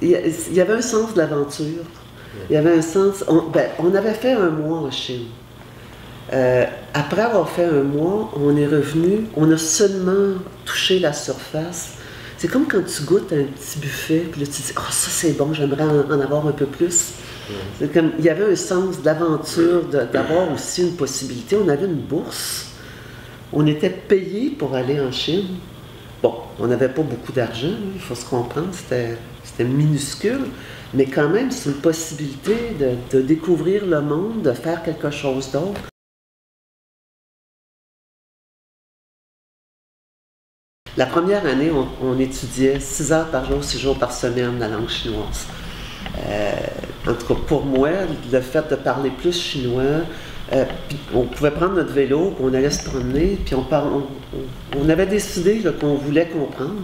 Il y avait un sens de l'aventure. Il y avait un sens... On avait fait un mois en Chine. Après avoir fait un mois, on est revenu, on a seulement touché la surface. C'est comme quand tu goûtes un petit buffet, puis là tu dis « Oh, ça c'est bon, j'aimerais en avoir un peu plus. » C'est comme, il y avait un sens d'aventure, d'avoir aussi une possibilité. On avait une bourse. On était payé pour aller en Chine. Bon, on n'avait pas beaucoup d'argent, il faut se comprendre, c'était minuscule, mais quand même, c'est une possibilité de découvrir le monde, de faire quelque chose d'autre. La première année, on étudiait 6 heures par jour, 6 jours par semaine la langue chinoise. En tout cas, pour moi, le fait de parler plus chinois, on pouvait prendre notre vélo, on allait se promener, puis on avait décidé qu'on voulait comprendre.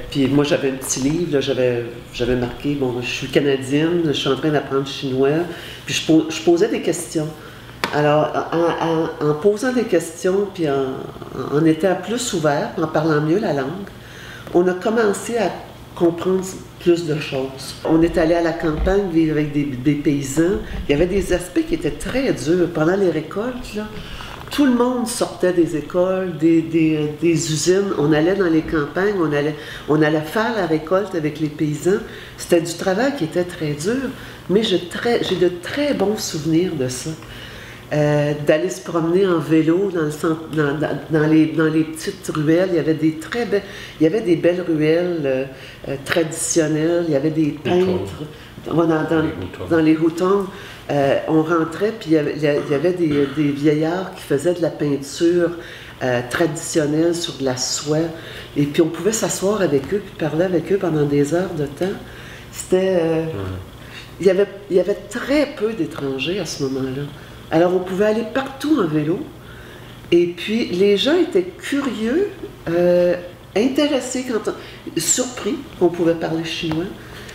Puis moi, j'avais un petit livre, j'avais marqué, bon, je suis canadienne, je suis en train d'apprendre chinois, puis je posais des questions. Alors, en posant des questions, puis en étant plus ouvert, en parlant mieux la langue, on a commencé à comprendre plus de choses. On est allé à la campagne vivre avec des paysans. Il y avait des aspects qui étaient très durs. Pendant les récoltes, là, tout le monde sortait des écoles, des usines. On allait dans les campagnes, on allait faire la récolte avec les paysans. C'était du travail qui était très dur, mais j'ai de très bons souvenirs de ça. D'aller se promener en vélo dans les petites ruelles. Il y avait des belles ruelles traditionnelles. Il y avait des peintres dans les hutongs. On rentrait, puis il y avait des vieillards qui faisaient de la peinture traditionnelle sur de la soie. Et puis on pouvait s'asseoir avec eux, puis parler avec eux pendant des heures de temps. C'était... il y avait très peu d'étrangers à ce moment-là. Alors, on pouvait aller partout en vélo, et puis les gens étaient curieux, intéressés, surpris qu'on pouvait parler chinois.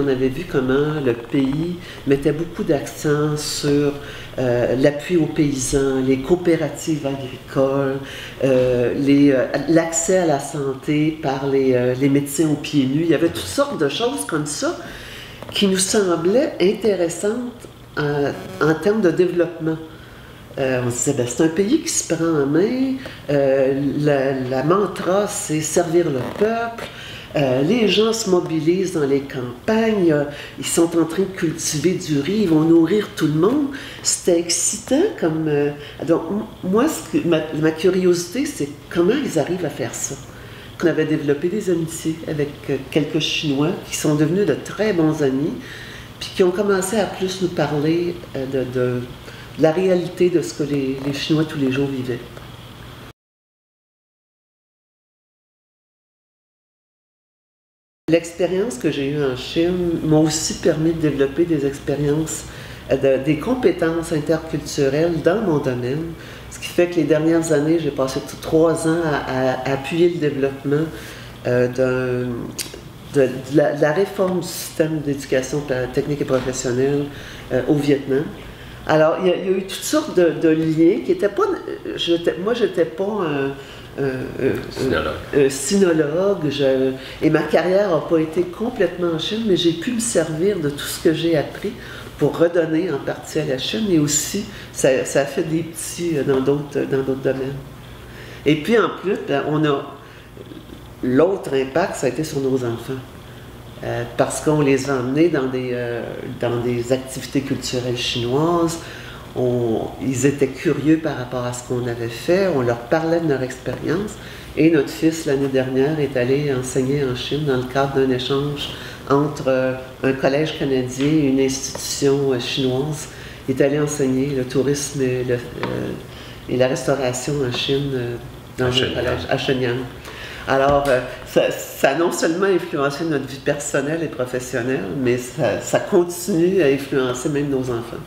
On avait vu comment le pays mettait beaucoup d'accent sur l'appui aux paysans, les coopératives agricoles, l'accès à la santé par les médecins aux pieds nus. Il y avait toutes sortes de choses comme ça qui nous semblaient intéressantes en termes de développement. On se disait, c'est un pays qui se prend en main, la mantra, c'est servir le peuple, les gens se mobilisent dans les campagnes, ils sont en train de cultiver du riz, ils vont nourrir tout le monde. C'était excitant comme... donc, moi, ma curiosité, c'est comment ils arrivent à faire ça. On avait développé des amitiés avec quelques Chinois qui sont devenus de très bons amis, puis qui ont commencé à plus nous parler de la réalité de ce que les Chinois tous les jours vivaient. L'expérience que j'ai eue en Chine m'a aussi permis de développer des expériences, des compétences interculturelles dans mon domaine, ce qui fait que les dernières années, j'ai passé 3 ans à appuyer le développement de la réforme du système d'éducation technique et professionnelle au Vietnam. Alors, il y a eu toutes sortes de liens qui n'étaient pas... moi, je n'étais pas un sinologue, et ma carrière n'a pas été complètement en Chine, mais j'ai pu me servir de tout ce que j'ai appris pour redonner en partie à la Chine, et aussi, ça a fait des petits dans d'autres domaines. Et puis, en plus, l'autre impact, ça a été sur nos enfants. Parce qu'on les a emmenés dans des activités culturelles chinoises, ils étaient curieux par rapport à ce qu'on avait fait, on leur parlait de leur expérience, et notre fils, l'année dernière, est allé enseigner en Chine dans le cadre d'un échange entre un collège canadien et une institution chinoise. Il est allé enseigner le tourisme et la restauration en Chine dans un collège à Shenyang. Alors, ça a non seulement influencé notre vie personnelle et professionnelle, mais ça continue à influencer même nos enfants.